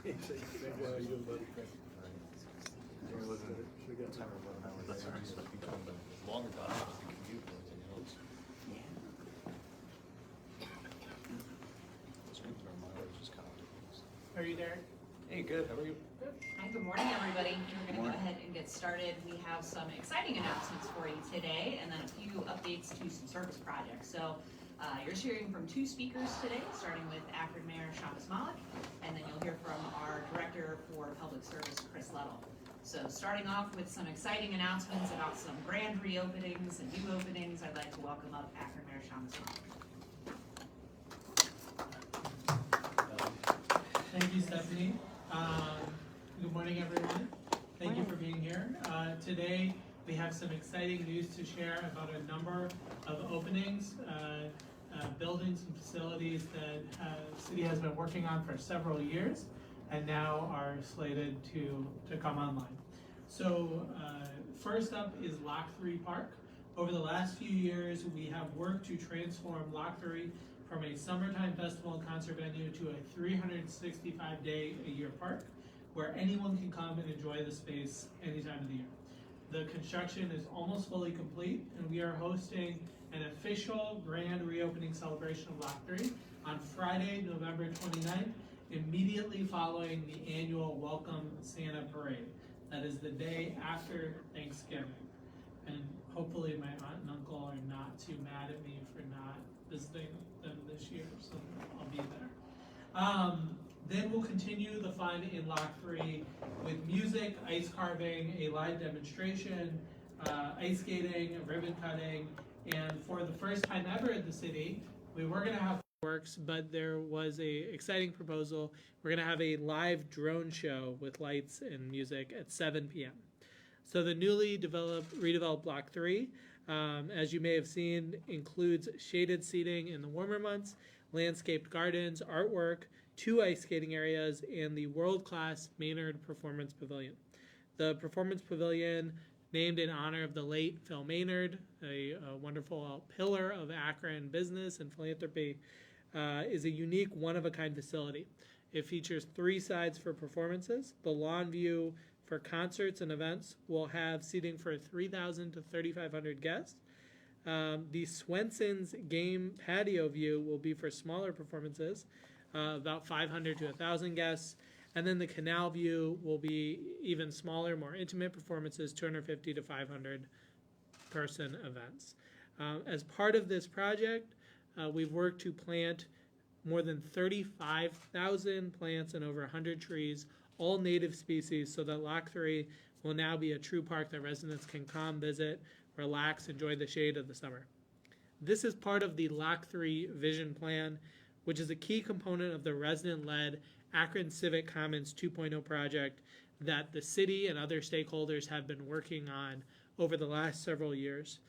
Longer time. Are you there? Hey, good. How are you? Good. Hi, good morning, everybody. We're going to go ahead and get started. We have some exciting announcements for you today, and then a few updates to some service projects. So you're hearing from two speakers today, starting with Akron Mayor Shamus Malik, and then you'll hear from our Director for Public Service, Chris Lettle. So starting off with some exciting announcements about some grand reopenings and new openings, I'd like to welcome up Akron Mayor Shamus Malik. Thank you, Stephanie. Good morning, everyone. Thank you for being here. Today, we have some exciting news to share about a number of openings, buildings and facilities that the city has been working on for several years and now are slated to come online. So first up is Lock 3 Park. Over the last few years, we have worked to transform Lock 3 from a summertime festival and concert venue to a 365-day-a-year park where anyone can come and enjoy the space any time of the year. The construction is almost fully complete, and we are hosting an official grand reopening celebration of Lock 3 on Friday, November 29th, immediately following the annual Welcome Santa Parade. That is the day after Thanksgiving. And hopefully my aunt and uncle are not too mad at me for not visiting them this year, so I'll be there. Then we'll continue the fun in Lock 3 with music, ice carving, a live demonstration, ice skating, ribbon cutting, and for the first time ever in the city, we were going to have fireworks, but there was a exciting proposal. We're going to have a live drone show with lights and music at 7 p.m. So the newly redeveloped Block 3, as you may have seen, includes shaded seating in the warmer months, landscaped gardens, artwork, 2 ice skating areas, and the world-class Maynard Performance Pavilion. The Performance Pavilion, named in honor of the late Phil Maynard, a wonderful pillar of Akron business and philanthropy, is a unique one-of-a-kind facility. It features 3 sides for performances. The lawn view for concerts and events will have seating for 3,000 to 3,500 guests. The Swenson's game patio view will be for smaller performances, about 500 to 1,000 guests. And then the canal view will be even smaller, more intimate performances, 250 to 500 person events. As part of this project, we've worked to plant more than 35,000 plants and over 100 trees, all native species, so that Lock 3 will now be a true park that residents can come, visit, relax, enjoy the shade of the summer. This is part of the Lock 3 Vision Plan, which is a key component of the resident-led Akron Civic Commons 2.0 project that the city and other stakeholders have been working on over the last several years.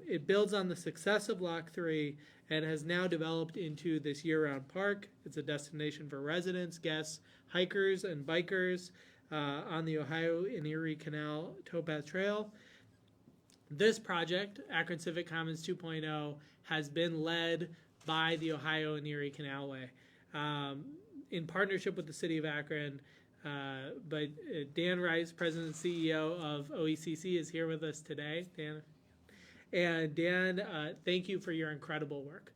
It builds on the success of Lock 3 and has now developed into this year-round park. It's a destination for residents, guests, hikers, and bikers on the Ohio and Erie Canal Towpath Trail. This project, Akron Civic Commons 2.0, has been led by the Ohio and Erie Canalway in partnership with the city of Akron. But Dan Rice, President and CEO of OECC, is here with us today. Dan. And Dan, thank you for your incredible work.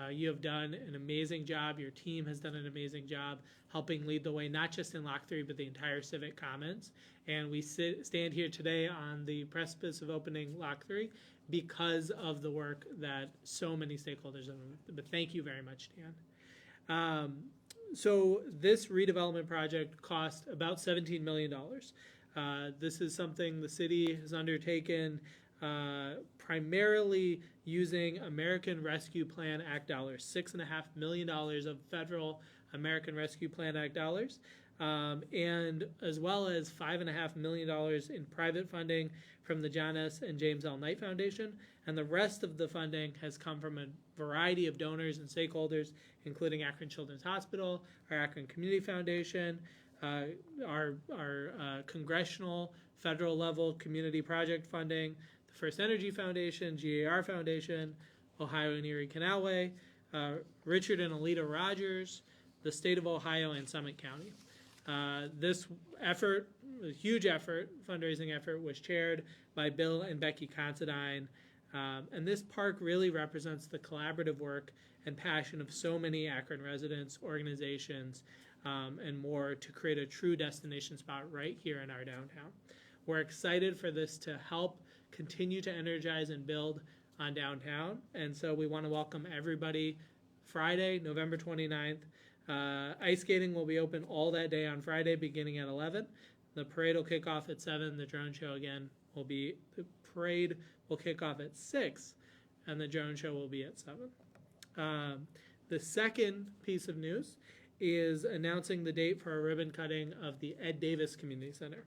You have done an amazing job. Your team has done an amazing job helping lead the way, not just in Lock 3, but the entire Civic Commons. And we stand here today on the precipice of opening Lock 3 because of the work that so many stakeholders have done. But thank you very much, Dan. So this redevelopment project cost about $17 million. This is something the city has undertaken primarily using American Rescue Plan Act dollars, $6.5 million of federal American Rescue Plan Act dollars, and as well as $5.5 million in private funding from the John S. and James L. Knight Foundation, and the rest of the funding has come from a variety of donors and stakeholders, including Akron Children's Hospital, our Akron Community Foundation, our congressional, federal level community project funding, the First Energy Foundation, GAR Foundation, Ohio and Erie Canalway, Richard and Alita Rogers, the state of Ohio, and Summit County. This effort, a huge effort, fundraising effort, was chaired by Bill and Becky Considine. And this park really represents the collaborative work and passion of so many Akron residents, organizations, and more to create a true destination spot right here in our downtown. We're excited for this to help continue to energize and build on downtown. And so we want to welcome everybody Friday, November 29th. Ice skating will be open all that day on Friday beginning at 11. The parade will kick off at 7. The drone show again the parade will kick off at 6, and the drone show will be at 7. The second piece of news is announcing the date for a ribbon cutting of the Ed Davis Community Center.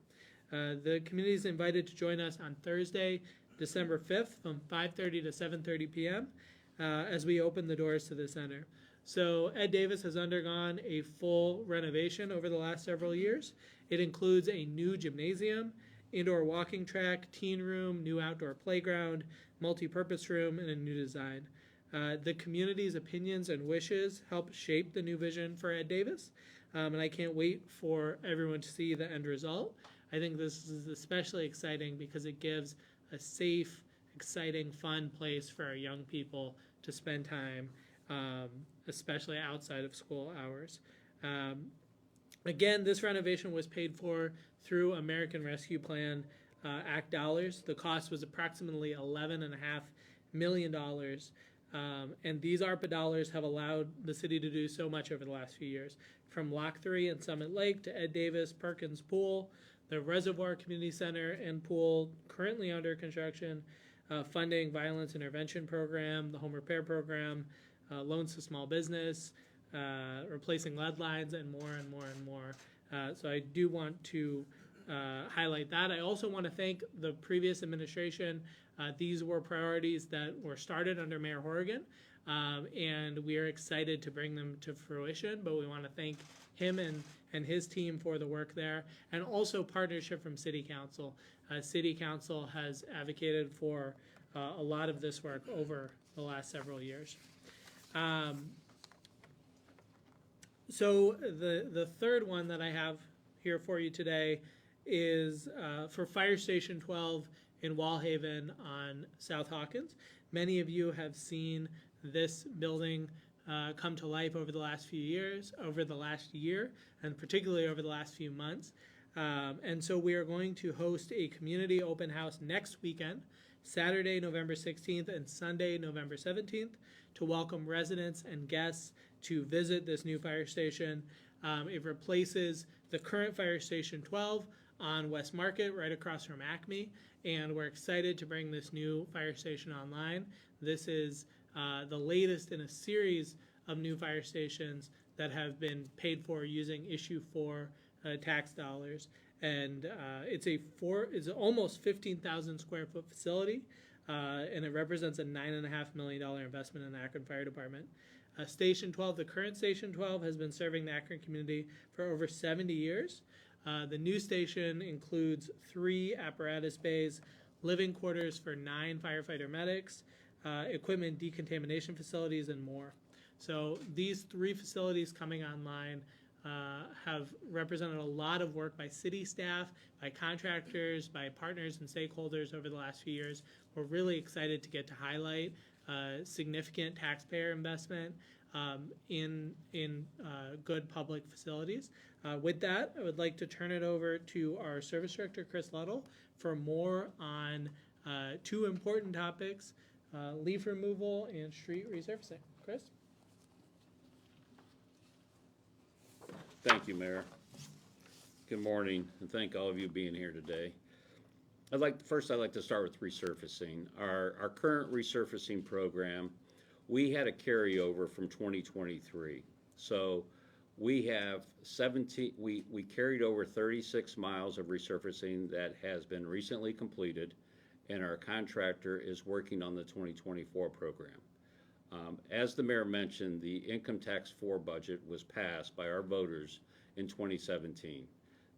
The community is invited to join us on Thursday, December 5th from 5:30 to 7:30 p.m. As we open the doors to the center. So Ed Davis has undergone a full renovation over the last several years. It includes a new gymnasium, indoor walking track, teen room, new outdoor playground, multi-purpose room, and a new design. The community's opinions and wishes help shape the new vision for Ed Davis, and I can't wait for everyone to see the end result. I think this is especially exciting because it gives a safe, exciting, fun place for our young people to spend time, especially outside of school hours. Again, this renovation was paid for through American Rescue Plan Act dollars. The cost was approximately $11.5 million. And these ARPA dollars have allowed the city to do so much over the last few years. From Lock 3 and Summit Lake to Ed Davis Perkins Pool, the Reservoir Community Center and Pool currently under construction, funding violence intervention program, the home repair program, loans to small business, replacing lead lines, and more and more and more. So I do want to highlight that. I also want to thank the previous administration. These were priorities that were started under Mayor Horrigan, and we are excited to bring them to fruition, but we want to thank him and his team for the work there, and also partnership from City Council. City Council has advocated for a lot of this work over the last several years. So the third one that I have here for you today is for Fire Station 12 in Wallhaven on South Hawkins. Many of you have seen this building come to life over the last few years, over the last year, and particularly over the last few months. And so we are going to host a community open house next weekend, Saturday, November 16th and Sunday, November 17th, to welcome residents and guests to visit this new fire station. It replaces the current Fire Station 12 on West Market, right across from Acme, and we're excited to bring this new fire station online. This is the latest in a series of new fire stations that have been paid for using Issue 4 tax dollars, and it's almost 15,000 square foot facility, and it represents a $9.5 million investment in the Akron Fire Department. Station 12, the current Station 12, has been serving the Akron community for over 70 years. The new station includes 3 apparatus bays, living quarters for 9 firefighter medics, equipment decontamination facilities, and more. So these 3 facilities coming online have represented a lot of work by city staff, by contractors, by partners and stakeholders over the last few years. We're really excited to get to highlight significant taxpayer investment in good public facilities. With that, I would like to turn it over to our Service Director, Chris Luddle, for more on 2 important topics, leaf removal and street resurfacing. Chris? Thank you, Mayor. Good morning, and thank all of you being here today. I'd like to start with resurfacing. Our current resurfacing program, we had a carryover from 2023. So we have we carried over 36 miles of resurfacing that has been recently completed, and our contractor is working on the 2024 program. As the mayor mentioned, the Income Tax 4 budget was passed by our voters in 2017.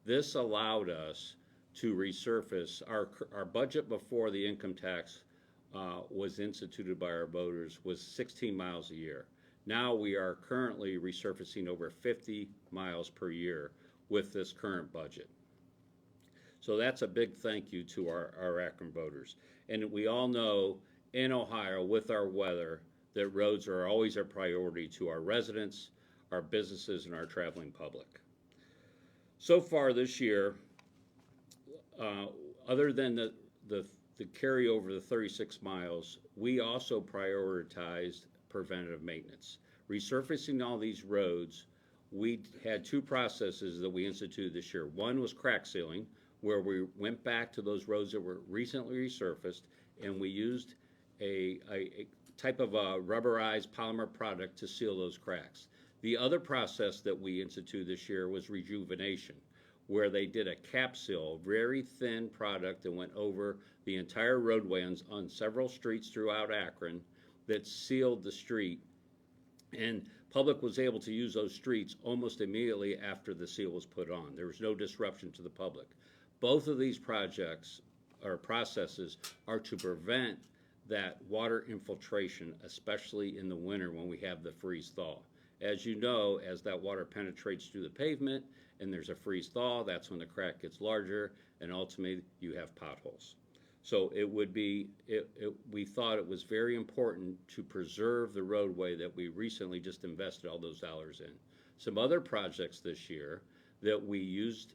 This allowed us to resurface. Our budget before the income tax was instituted by our voters was 16 miles a year. Now we are currently resurfacing over 50 miles per year, with this current budget. So that's a big thank you to our Akron voters. And we all know in Ohio with our weather that roads are always a priority to our residents, our businesses, and our traveling public. So far this year, other than the carryover, the 36 miles, we also prioritized preventative maintenance. Resurfacing all these roads, we had two processes that we instituted this year. One was crack sealing, where we went back to those roads that were recently resurfaced, and we used a type of a rubberized polymer product to seal those cracks. The other process that we instituted this year was rejuvenation, where they did a cap seal, very thin product that went over the entire roadway on several streets throughout Akron that sealed the street. And public was able to use those streets almost immediately after the seal was put on. There was no disruption to the public. Both of these projects or processes are to prevent that water infiltration, especially in the winter when we have the freeze thaw. As you know, as that water penetrates through the pavement and there's a freeze thaw, that's when the crack gets larger and ultimately you have potholes. So it would be, we thought it was very important to preserve the roadway that we recently just invested all those dollars in. Some other projects this year that we used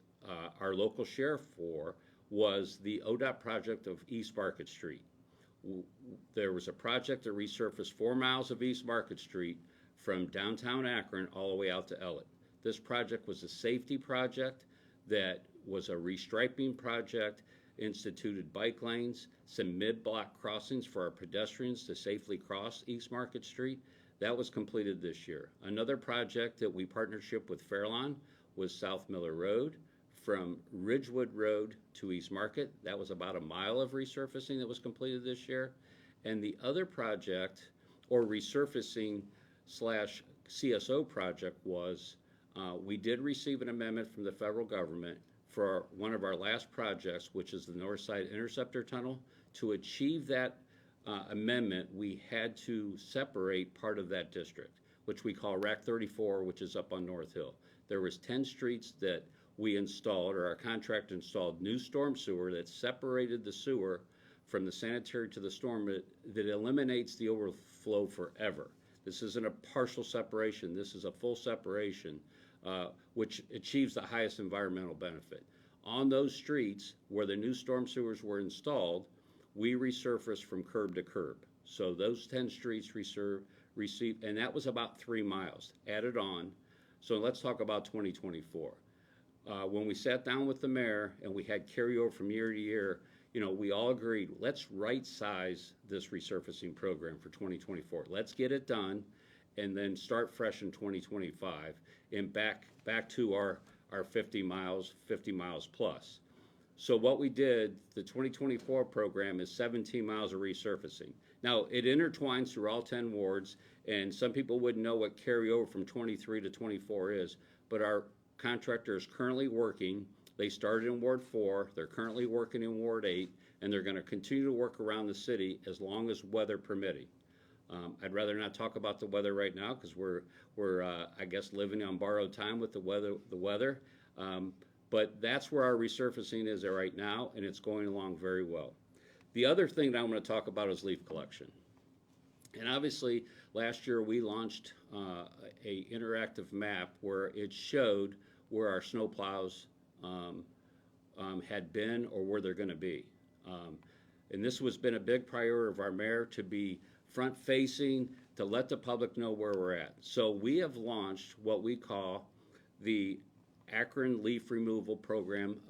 our local sheriff for was the ODOT project of East Market Street. There was a project that resurfaced 4 miles of East Market Street from downtown Akron all the way out to Ellet. This project was a safety project that was a restriping project, instituted bike lanes, some mid-block crossings for our pedestrians to safely cross East Market Street. That was completed this year. Another project that we partnership with Fairlawn was South Miller Road from Ridgewood Road to East Market. That was about a mile of resurfacing that was completed this year. And the other project, or resurfacing slash CSO project, was we did receive an amendment from the federal government for one of our last projects, which is the Northside Interceptor Tunnel. To achieve that amendment, we had to separate part of that district, which we call RAC 34, which is up on North Hill. There was 10 streets that we installed, or our contractor installed, new storm sewer that separated the sewer from the sanitary to the storm that eliminates the overflow forever. This isn't a partial separation, this is a full separation, which achieves the highest environmental benefit. On those streets where the new storm sewers were installed, we resurfaced from curb to curb. So those 10 streets received, and that was about 3 miles added on. So let's talk about 2024. When we sat down with the mayor and we had carryover from year to year, we all agreed, let's right size this resurfacing program for 2024. Let's get it done and then start fresh in 2025 and back to our 50 miles plus. So what we did, the 2024 program is 17 miles of resurfacing. Now, it intertwines through all 10 wards, and some people wouldn't know what carryover from 23 to 24 is, but our contractor is currently working. They started in Ward 4, they're currently working in Ward 8, and they're going to continue to work around the city as long as weather permitting. I'd rather not talk about the weather right now because we're I guess living on borrowed time with the weather. But that's where our resurfacing is right now, and it's going along very well. The other thing that I'm going to talk about is leaf collection. And obviously, last year we launched a interactive map where it showed where our snow plows had been or where they're going to be. And this has been a big priority of our mayor to be front-facing, to let the public know where we're at. So we have launched what we call the Akron Leaf Removal Program.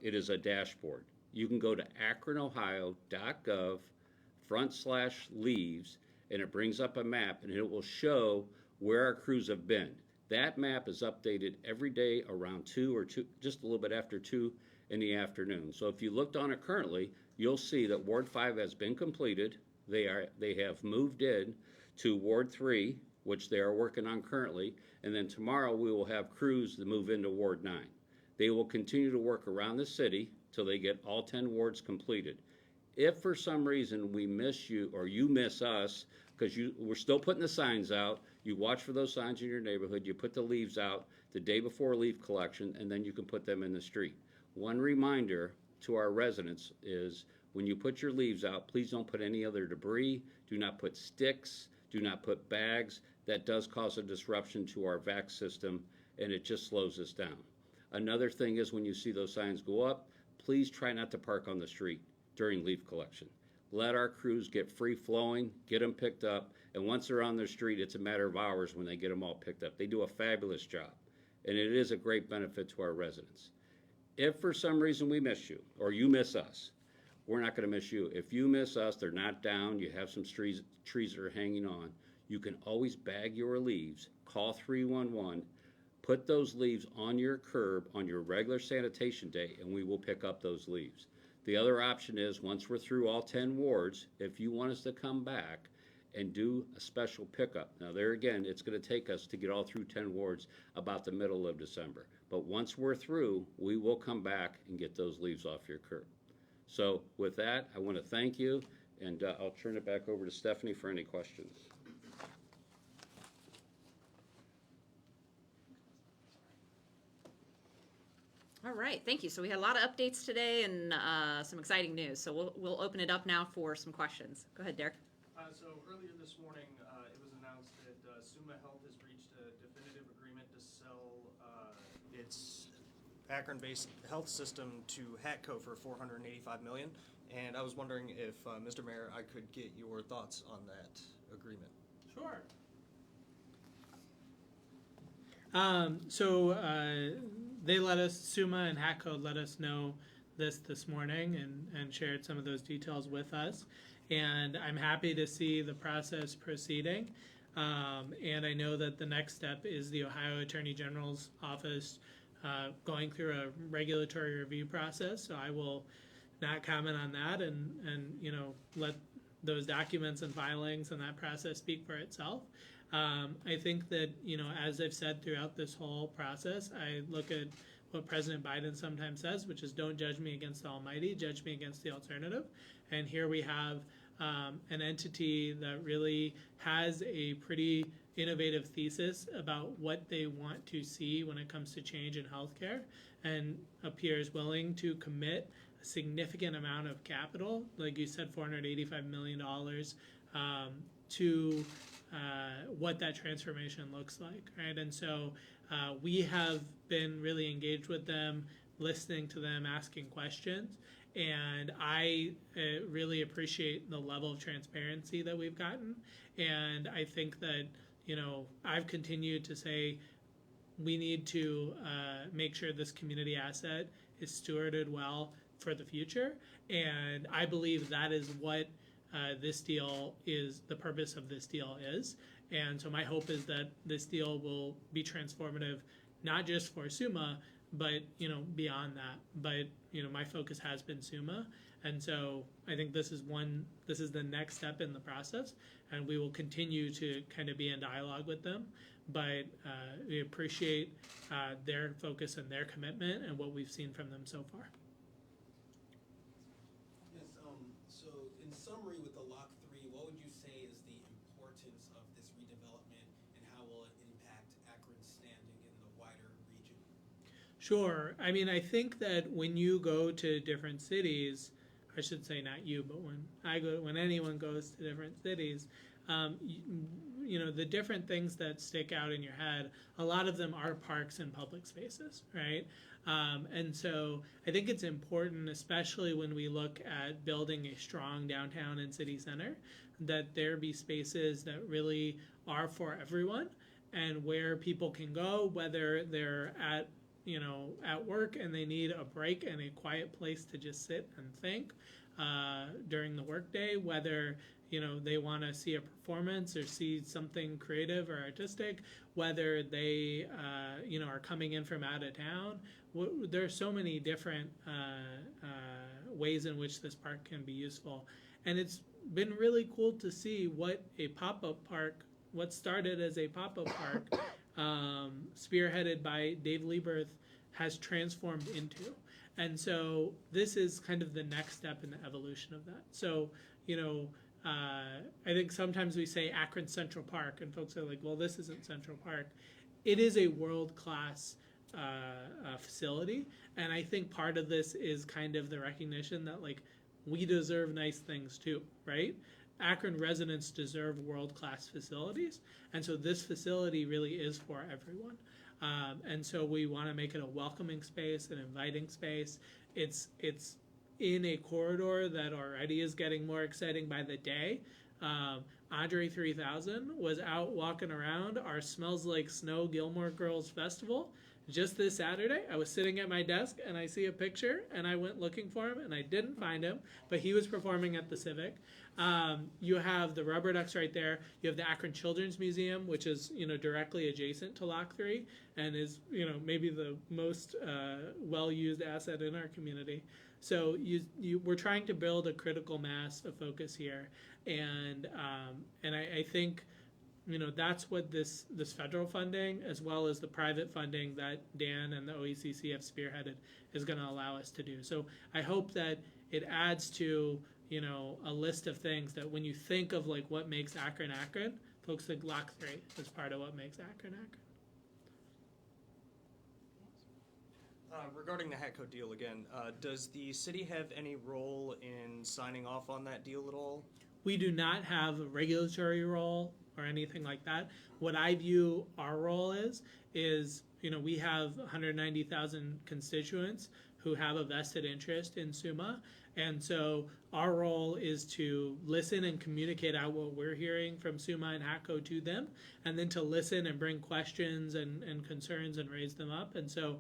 It is a dashboard. You can go to akronohio.gov/leaves, and it brings up a map, and it will show where our crews have been. That map is updated every day around 2 or just a little bit after 2 in the afternoon. So if you looked on it currently, you'll see that Ward 5 has been completed. They have moved in to Ward 3, which they are working on currently, and then tomorrow we will have crews that move into Ward 9. They will continue to work around the city till they get all 10 wards completed. If for some reason we miss you or you miss us, because we're still putting the signs out, You watch for those signs in your neighborhood, you put the leaves out the day before leaf collection, and then you can put them in the street. One reminder to our residents is when you put your leaves out, please don't put any other debris, do not put sticks, do not put bags. That does cause a disruption to our vac system, and it just slows us down. Another thing is when you see those signs go up, please try not to park on the street during leaf collection. Let our crews get free flowing, get them picked up, and once they're on the street, it's a matter of hours when they get them all picked up. They do a fabulous job, and it is a great benefit to our residents. If for some reason we miss you, or you miss us, we're not going to miss you. If you miss us, they're not down, you have some trees that are hanging on, you can always bag your leaves, call 311, put those leaves on your curb on your regular sanitation day, and we will pick up those leaves. The other option is, once we're through all 10 wards, if you want us to come back and do a special pickup. Now there again, it's going to take us to get all through 10 wards about the middle of December. But once we're through, we will come back and get those leaves off your curb. So with that, I want to thank you, and I'll turn it back over to Stephanie for any questions. All right, thank you. So we had a lot of updates today and some exciting news. So we'll open it up now for some questions. Go ahead, Derek. So earlier this morning, it was announced that Summa Health has reached a definitive agreement to sell its Akron-based health system to Hatco for $485 million. And I was wondering if, Mr. Mayor, I could get your thoughts on that agreement. Sure. They let us, Summa and Hatco let us know this morning and shared some of those details with us. And I'm happy to see the process proceeding. And I know that the next step is the Ohio Attorney General's office going through a regulatory review process. So I will not comment on that and let those documents and filings and that process speak for itself. I think that, as I've said throughout this whole process, I look at what President Biden sometimes says, which is don't judge me against the almighty, judge me against the alternative. And here we have an entity that really has a pretty innovative thesis about what they want to see when it comes to change in healthcare and appears willing to commit a significant amount of capital, like you said, $485 million, to what that transformation looks like, right? And so we have been really engaged with them, listening to them, asking questions, and I really appreciate the level of transparency that we've gotten. And I think that, I've continued to say we need to make sure this community asset is stewarded well for the future. And I believe that is what this deal is, the purpose of this deal is. And so my hope is that this deal will be transformative, not just for Summa, but beyond that. But my focus has been Summa, and so I think this is the next step in the process, and we will continue to kind of be in dialogue with them. But we appreciate their focus and their commitment and what we've seen from them so far. Yes. So in summary, with the Lock 3, what would you say is the importance of this redevelopment, and how will it impact Akron's standing in the wider region? Sure. I mean, I think that when you go to different cities, I should say not you, but when anyone goes to different cities, the different things that stick out in your head, a lot of them are parks and public spaces, right? And so I think it's important, especially when we look at building a strong downtown and city center, that there be spaces that really are for everyone and where people can go, whether they're at work and they need a break and a quiet place to just sit and think during the workday, whether they want to see a performance or see something creative or artistic, whether they are coming in from out of town. There are so many different ways in which this park can be useful, and it's been really cool to see what started as a pop-up park spearheaded by Dave Lieberth has transformed into. And so this is kind of the next step in the evolution of that. So, I think sometimes we say Akron Central Park, and folks are like, well, this isn't Central Park. It is a world-class facility, and I think part of this is kind of the recognition that, like, we deserve nice things too, right? Akron residents deserve world-class facilities, and so this facility really is for everyone. And so we want to make it a welcoming space, an inviting space. It's in a corridor that already is getting more exciting by the day. Andre 3000 was out walking around our Smells Like Snow Gilmore Girls Festival just this Saturday. I was sitting at my desk and I see a picture and I went looking for him and I didn't find him, but he was performing at the Civic. You have the Rubber Ducks right there. You have the Akron Children's Museum, which is, directly adjacent to Lock 3 and is, maybe the most well-used asset in our community. So we're trying to build a critical mass of focus here, and I think that's what this federal funding, as well as the private funding that Dan and the OECC have spearheaded, is going to allow us to do. So I hope that it adds to a list of things that when you think of like what makes Akron Akron, folks think Lock 3 is part of what makes Akron Akron. Regarding the HATCO deal again, does the city have any role in signing off on that deal at all? We do not have a regulatory role or anything like that. What I view our role is we have 190,000 constituents who have a vested interest in SUMA, and so our role is to listen and communicate out what we're hearing from SUMA and HATCO to them, and then to listen and bring questions and concerns and raise them up. And so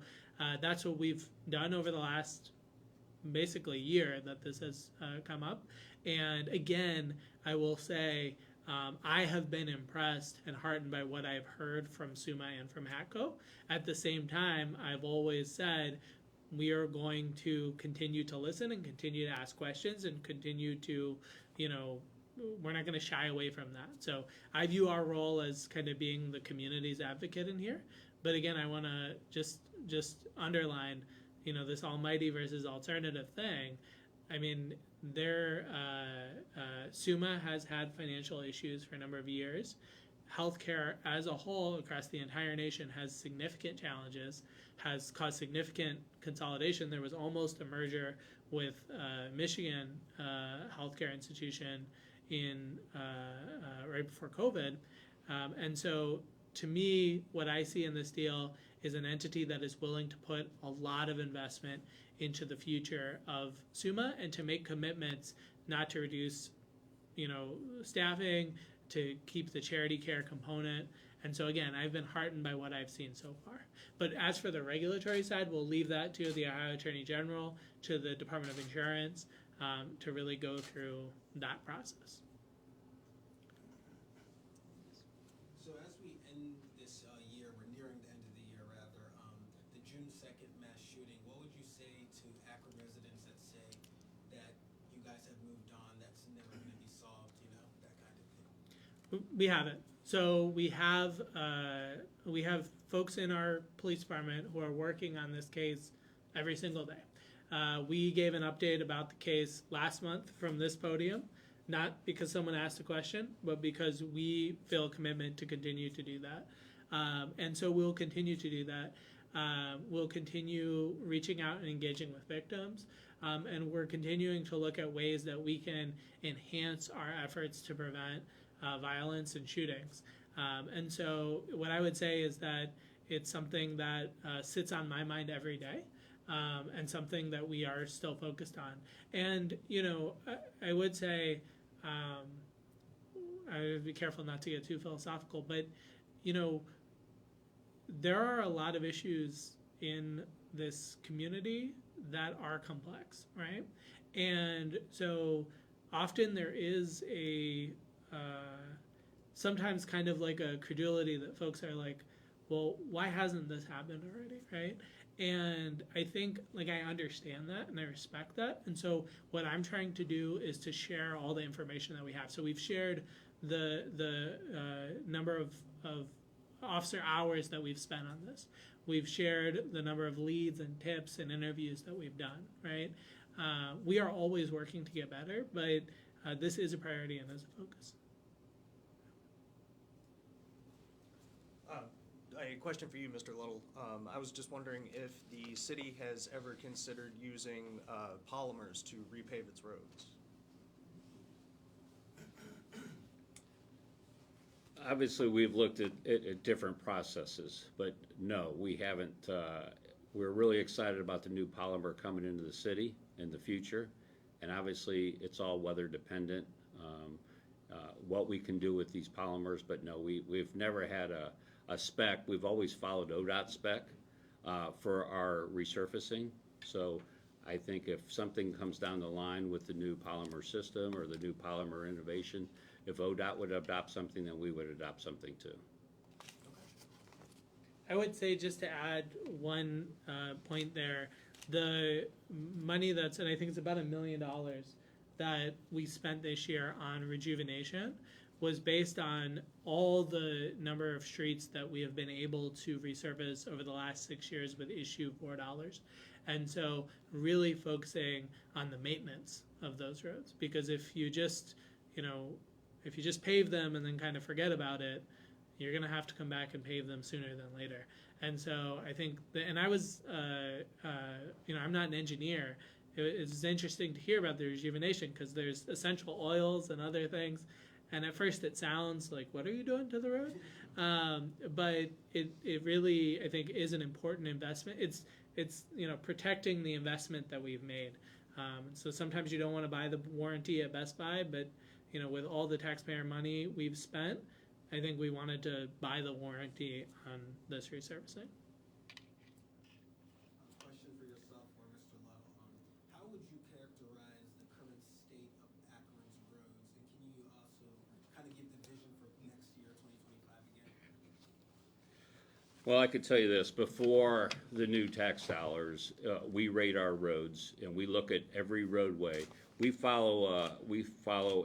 that's what we've done over the last basically year that this has come up. And again, I will say I have been impressed and heartened by what I've heard from SUMA and from HATCO. At the same time, I've always said we are going to continue to listen and continue to ask questions and continue to, we're not going to shy away from that. So I view our role as kind of being the community's advocate in here. But again, I want to just underline, this almighty versus alternative thing. I mean, SUMA has had financial issues for a number of years. Healthcare as a whole across the entire nation has significant challenges, has caused significant consolidation. There was almost a merger with Michigan healthcare institution in right before COVID. And so to me, what I see in this deal is an entity that is willing to put a lot of investment into the future of SUMA and to make commitments not to reduce, staffing, to keep the charity care component. And so again, I've been heartened by what I've seen so far. But as for the regulatory side, we'll leave that to the Ohio Attorney General, to the Department of Insurance, to really go through that process. So as we end this year, we're nearing the end of the year rather, the June 2nd mass shooting, what would you say to Akron residents that say that you guys have moved on, that's never going to be solved, that kind of thing? We haven't. So we have folks in our police department who are working on this case every single day. We gave an update about the case last month from this podium, not because someone asked a question, but because we feel a commitment to continue to do that. And so we'll continue to do that. We'll continue reaching out and engaging with victims. And we're continuing to look at ways that we can enhance our efforts to prevent violence and shootings. And so what I would say is that it's something that sits on my mind every day. And something that we are still focused on. And, I would say, I would be careful not to get too philosophical, but, there are a lot of issues in this community that are complex, right? And so often there is sometimes kind of like a credulity that folks are like, well, why hasn't this happened already, right? And I think, I understand that and I respect that. And so what I'm trying to do is to share all the information that we have. So we've shared the number of officer hours that we've spent on this. We've shared the number of leads and tips and interviews that we've done, right? We are always working to get better, but this is a priority and is a focus. A question for you, Mr. Little. I was just wondering if the city has ever considered using polymers to repave its roads. Obviously, we've looked at different processes, but no, we haven't. We're really excited about the new polymer coming into the city in the future, and obviously, it's all weather dependent, what we can do with these polymers, but no, we've never had a spec. We've always followed ODOT spec for our resurfacing. So I think if something comes down the line with the new polymer system or the new polymer innovation, if ODOT would adopt something, then we would adopt something too. I would say, just to add one point there, the money that's, and I think it's about $1 million that we spent this year on rejuvenation, was based on all the number of streets that we have been able to resurface over the last 6 years with issue $4. And so really focusing on the maintenance of those roads, because if you just, if you just pave them and then kind of forget about it, you're going to have to come back and pave them sooner than later. And so I think and I was, I'm not an engineer. It's interesting to hear about the rejuvenation because there's essential oils and other things. And at first it sounds like, what are you doing to the road? But it really, I think, is an important investment. It's protecting the investment that we've made. So sometimes you don't want to buy the warranty at Best Buy, but with all the taxpayer money we've spent, I think we wanted to buy the warranty on this resurfacing. Question for yourself or Mr. Little. How would you characterize the current state of Akron's roads, and can you also kind of give the vision for next year, 2025 again? Well, I could tell you this, before the new tax dollars, we rate our roads and we look at every roadway. We follow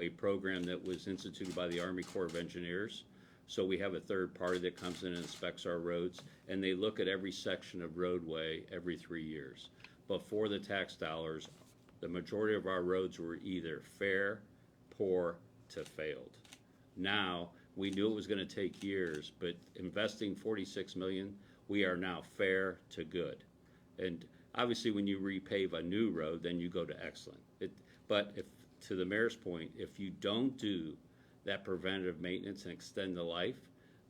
a program that was instituted by the Army Corps of Engineers. So we have a third party that comes in and inspects our roads, and they look at every section of roadway every 3 years. Before the tax dollars, the majority of our roads were either fair, poor, to failed. Now, we knew it was going to take years, but investing $46 million, we are now fair to good. And obviously, when you repave a new road, then you go to excellent. But if, to the mayor's point, if you don't do that preventative maintenance and extend the life,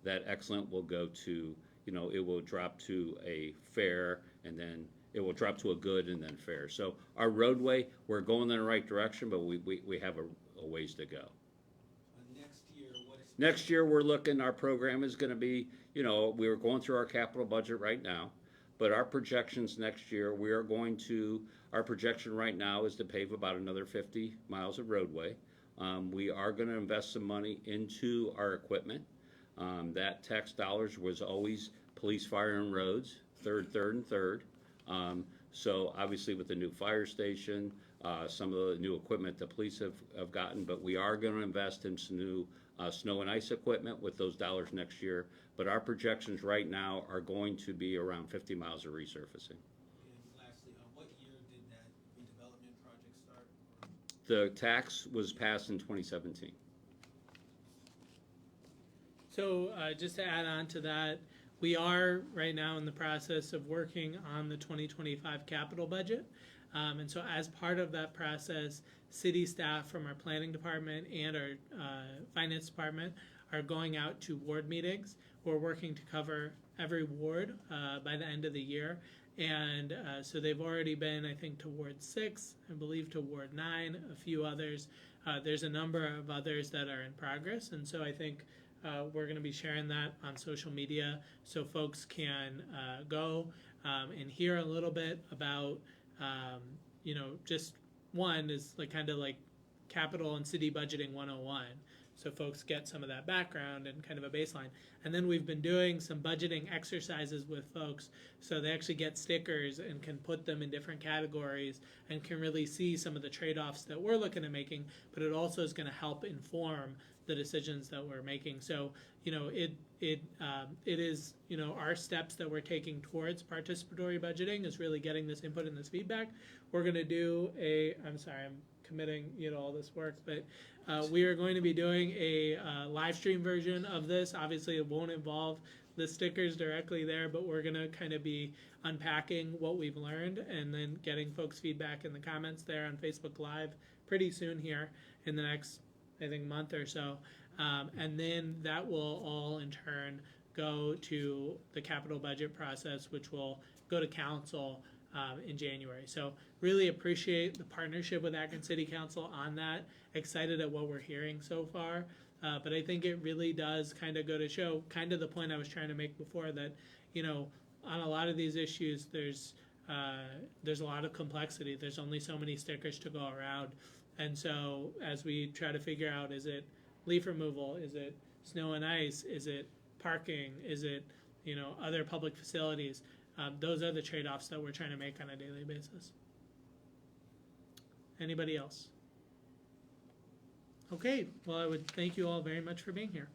that excellent will go to, it will drop to a fair, and then it will drop to a good and then fair. So our roadway, we're going in the right direction, but we have a ways to go. Next year, what is... Next year, we're looking, our program is gonna be, we're going through our capital budget right now, but our projections next year, our projection right now is to pave about another 50 miles of roadway. We are going to invest some money into our equipment. That tax dollars was always police, fire, and roads, third, and third. So obviously with the new fire station, some of the new equipment the police have gotten, but we are going to invest in some new snow and ice equipment with those dollars next year. But our projections right now are going to be around 50 miles of resurfacing. And lastly, what year did that redevelopment project start? The tax was passed in 2017. So just to add on to that, we are right now in the process of working on the 2025 capital budget. And so as part of that process, city staff from our planning department and our finance department are going out to ward meetings. We're working to cover every ward by the end of the year. And so they've already been, I think, to Ward 6, I believe to Ward 9, a few others. There's a number of others that are in progress. And so I think we're going to be sharing that on social media so folks can go and hear a little bit about, just one is kind of like capital and city budgeting 101. So folks get some of that background and kind of a baseline. And then we've been doing some budgeting exercises with folks so they actually get stickers and can put them in different categories and can really see some of the trade-offs that we're looking at making, but it also is going to help inform the decisions that we're making. So, it is, our steps that we're taking towards participatory budgeting is really getting this input and this feedback. We're going to do I'm committing, all this work. But we are going to be doing a live stream version of this. Obviously, it won't involve the stickers directly there, but we're going to kind of be unpacking what we've learned and then getting folks' feedback in the comments there on Facebook Live pretty soon here in the next, I think, month or so. And then that will all in turn go to the capital budget process, which will go to council in January. So really appreciate the partnership with Akron City Council on that. Excited at what we're hearing so far. But I think it really does kind of go to show kind of the point I was trying to make before that, on a lot of these issues, there's a lot of complexity. There's only so many stickers to go around. And so as we try to figure out, is it leaf removal? Is it snow and ice? Is it parking? Is it, other public facilities? Those are the trade-offs that we're trying to make on a daily basis. Anybody else? Okay, well, I would thank you all very much for being here.